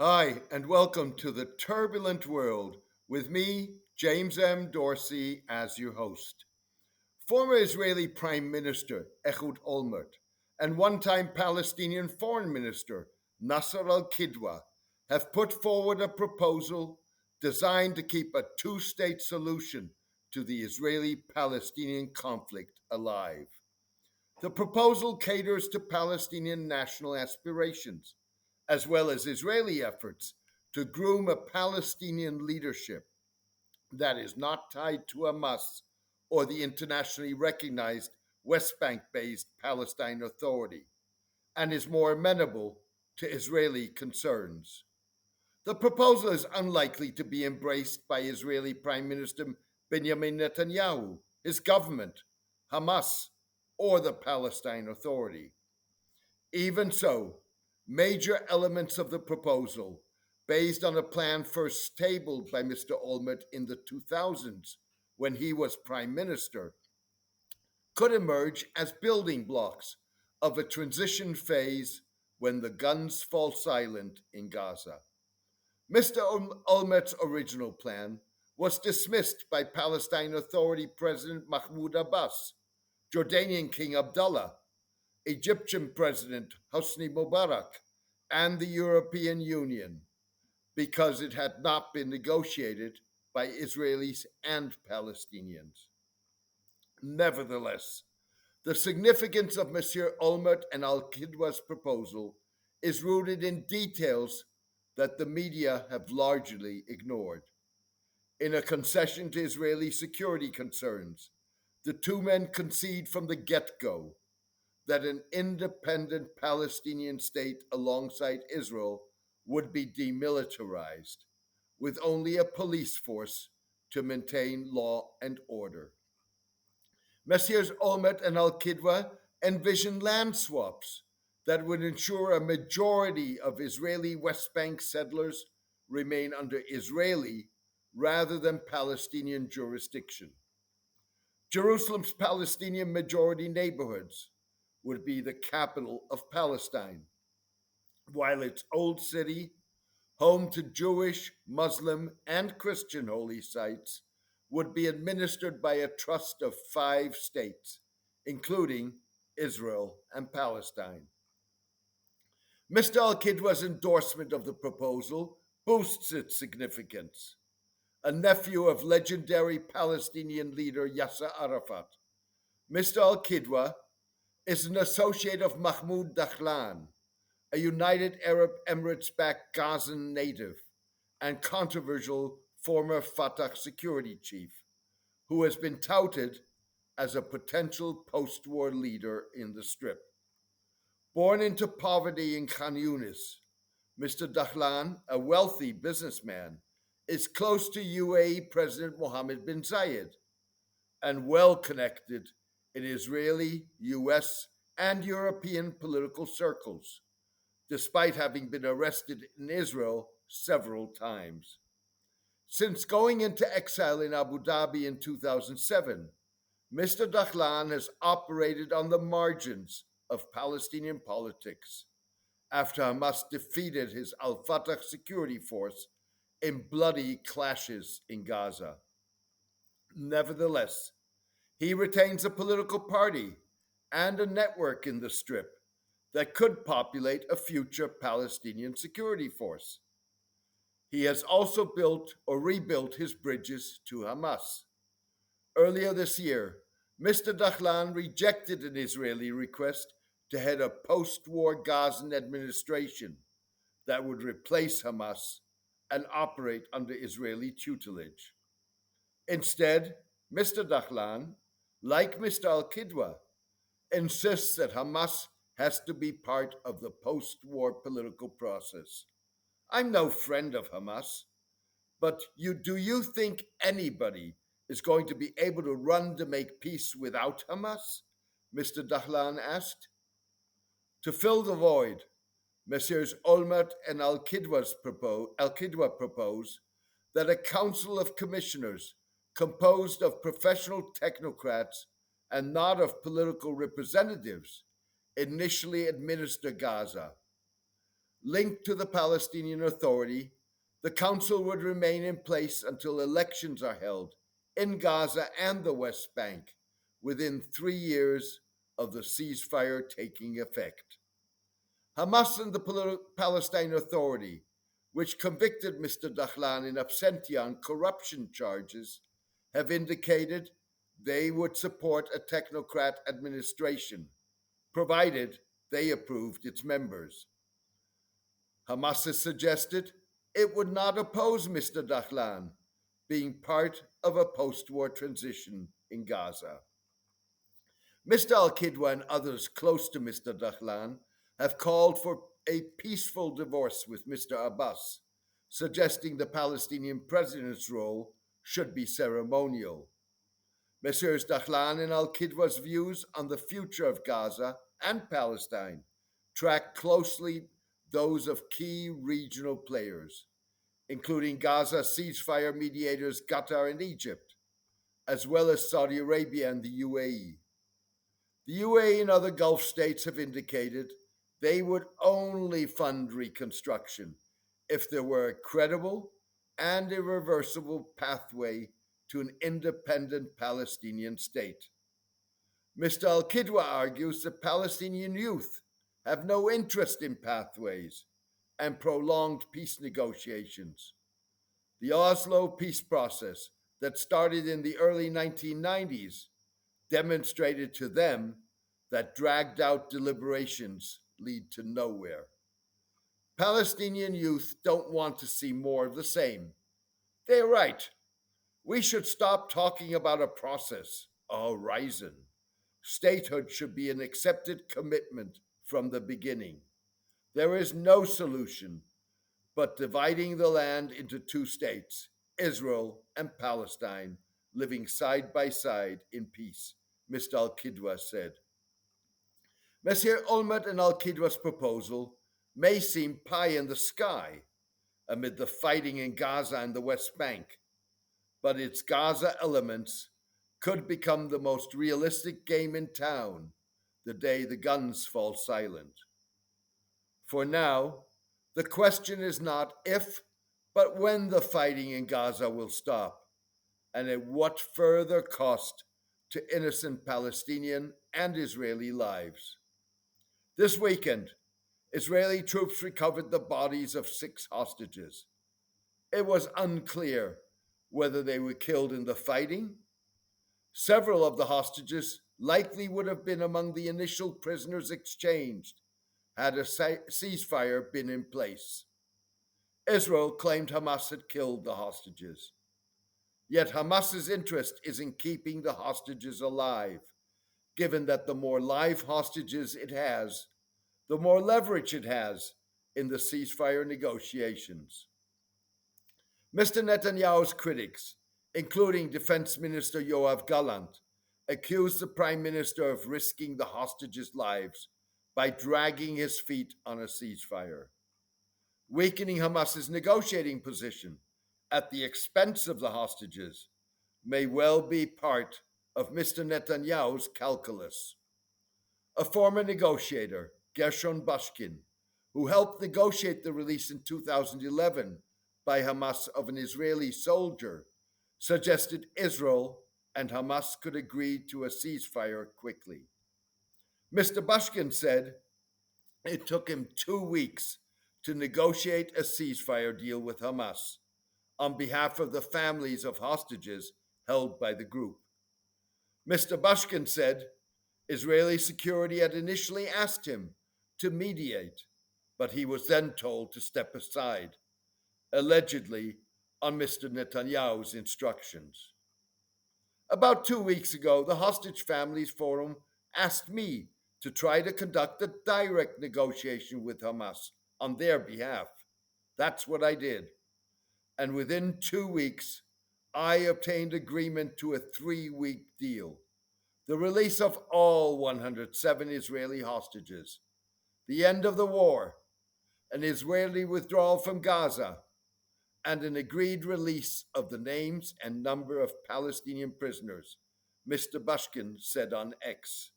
Hi, and welcome to the Turbulent World with me, James M. Dorsey, as your host. Former Israeli Prime Minister Ehud Olmert and one time Palestinian Foreign Minister Nasser Al-Kidwa have put forward a proposal designed to keep a two-state solution to the Israeli Palestinian conflict alive. The proposal caters to Palestinian national aspirations, as well as Israeli efforts to groom a Palestinian leadership that is not tied to Hamas or the internationally recognized West Bank based Palestine Authority and is more amenable to Israeli concerns. The proposal is unlikely to be embraced by Israeli Prime Minister Benjamin Netanyahu, his government, Hamas, or the Palestine Authority. Even so, major elements of the proposal, based on a plan first tabled by Mr. Olmert in the 2000s when he was prime minister, could emerge as building blocks of a transition phase when the guns fall silent in Gaza. Mr. Olmert's original plan was dismissed by Palestine Authority President Mahmoud Abbas, Jordanian King Abdullah, Egyptian President Hosni Mubarak, and the European Union because it had not been negotiated by Israelis and Palestinians. Nevertheless, the significance of Monsieur Olmert and Al Kidwa's proposal is rooted in details that the media have largely ignored. In a concession to Israeli security concerns, the two men concede from the get go that an independent Palestinian state alongside Israel would be demilitarized, with only a police force to maintain law and order. Messieurs Olmert and Al Kidwa envisioned land swaps that would ensure a majority of Israeli West Bank settlers remain under Israeli rather than Palestinian jurisdiction. Jerusalem's Palestinian majority neighborhoods would be the capital of Palestine, while its old city, home to Jewish, Muslim, and Christian holy sites, would be administered by a trust of five states, including Israel and Palestine. Mr. Al Kidwa's endorsement of the proposal boosts its significance. A nephew of legendary Palestinian leader Yasser Arafat, Mr. Al Kidwa is an associate of Mahmoud Dahlan, a United Arab Emirates backed Gazan native and controversial former Fatah security chief, who has been touted as a potential post war leader in the Strip. Born into poverty in Khan Yunis, Mr. Dahlan, a wealthy businessman, is close to UAE President Mohammed bin Zayed and well connected in Israeli, US, and European political circles, despite having been arrested in Israel several times. Since going into exile in Abu Dhabi in 2007, Mr. Dahlan has operated on the margins of Palestinian politics after Hamas defeated his Al Fatah security force in bloody clashes in Gaza. Nevertheless, he retains a political party and a network in the Strip that could populate a future Palestinian security force. He has also built or rebuilt his bridges to Hamas. Earlier this year, Mr. Dahlan rejected an Israeli request to head a post war Gazan administration that would replace Hamas and operate under Israeli tutelage. Instead, Mr. Dahlan, like Mr. Al Kidwa, insists that Hamas has to be part of the post war political process. I'm no friend of Hamas, but do you think anybody is going to be able to run to make peace without Hamas? Mr. Dahlan asked. To fill the void, Messrs. Olmert and Al Kidwa propose that a council of commissioners composed of professional technocrats and not of political representatives initially administer Gaza. linked to the Palestinian Authority, the Council would remain in place until elections are held in Gaza and the West Bank within 3 years of the ceasefire taking effect. Hamas and the Palestine Authority, which convicted Mr. Dahlan in absentia on corruption charges, have indicated they would support a technocrat administration, provided they approved its members. Hamas has suggested it would not oppose Mr. Dahlan being part of a post war transition in Gaza. Mr. Al-Kidwa and others close to Mr. Dahlan have called for a peaceful divorce with Mr. Abbas, suggesting the Palestinian president's role should be ceremonial. Messrs. Dahlan and Al-Kidwa's views on the future of Gaza and Palestine track closely those of key regional players, including Gaza ceasefire mediators Qatar and Egypt, as well as Saudi Arabia and the UAE. The UAE and other Gulf states have indicated they would only fund reconstruction if there were a credible and irreversible pathway to an independent Palestinian state. Mr. Al-Kidwa argues that Palestinian youth have no interest in pathways and prolonged peace negotiations. The Oslo peace process that started in the early 1990s demonstrated to them that dragged out deliberations lead to nowhere. Palestinian youth don't want to see more of the same. They're right. We should stop talking about a process, a horizon. Statehood should be an accepted commitment from the beginning. There is no solution but dividing the land into two states, Israel and Palestine, living side by side in peace, Mr. Al-Kidwa said. Messieurs Olmert and Al-Kidwa's proposal may seem pie in the sky amid the fighting in Gaza and the West Bank, but its Gaza elements could become the most realistic game in town the day the guns fall silent. For now, the question is not if, but when the fighting in Gaza will stop, and at what further cost to innocent Palestinian and Israeli lives. This weekend, Israeli troops recovered the bodies of 6 hostages. It was unclear whether they were killed in the fighting. Several of the hostages likely would have been among the initial prisoners exchanged had a ceasefire been in place. Israel claimed Hamas had killed the hostages. Yet Hamas's interest is in keeping the hostages alive, given that the more live hostages it has, the more leverage it has in the ceasefire negotiations. Mr. Netanyahu's critics, including Defense Minister Yoav Gallant, accused the Prime Minister of risking the hostages' lives by dragging his feet on a ceasefire. Weakening Hamas's negotiating position at the expense of the hostages may well be part of Mr. Netanyahu's calculus. A former negotiator, Gershon Bashkin, who helped negotiate the release in 2011 by Hamas of an Israeli soldier, suggested Israel and Hamas could agree to a ceasefire quickly. Mr. Bashkin said it took him 2 weeks to negotiate a ceasefire deal with Hamas on behalf of the families of hostages held by the group. Mr. Bashkin said Israeli security had initially asked him to mediate, but he was then told to step aside, allegedly on Mr. Netanyahu's instructions. About 2 weeks ago, the Hostage Families Forum asked me to try to conduct a direct negotiation with Hamas on their behalf. That's what I did. And within 2 weeks, I obtained agreement to a 3-week deal. The release of all 107 Israeli hostages, the end of the war, an Israeli withdrawal from Gaza, and an agreed release of the names and number of Palestinian prisoners, Mr. Bashkin said on X.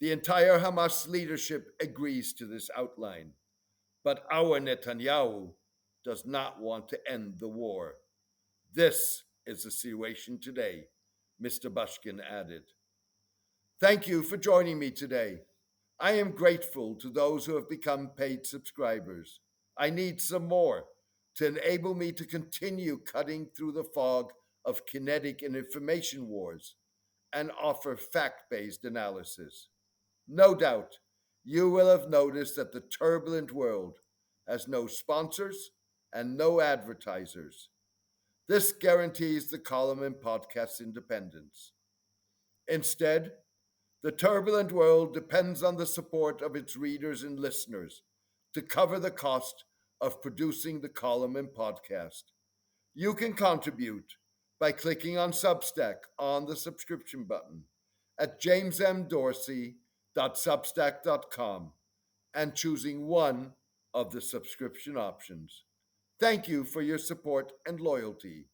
The entire Hamas leadership agrees to this outline, But our Netanyahu does not want to end the war. This is the situation today, Mr. Bushkin added. Thank you for joining me today. I am grateful to those who have become paid subscribers. I need some more to enable me to continue cutting through the fog of kinetic and information wars and offer fact based analysis. No doubt, you will have noticed that the turbulent world has no sponsors and no advertisers. This guarantees the column and podcast's independence. Instead, the turbulent world depends on the support of its readers and listeners to cover the cost of producing the column and podcast. You can contribute by clicking on Substack on the subscription button at jamesmdorsey.substack.com and choosing one of the subscription options. Thank you for your support and loyalty.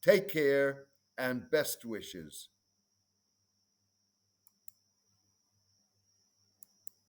Take care and best wishes.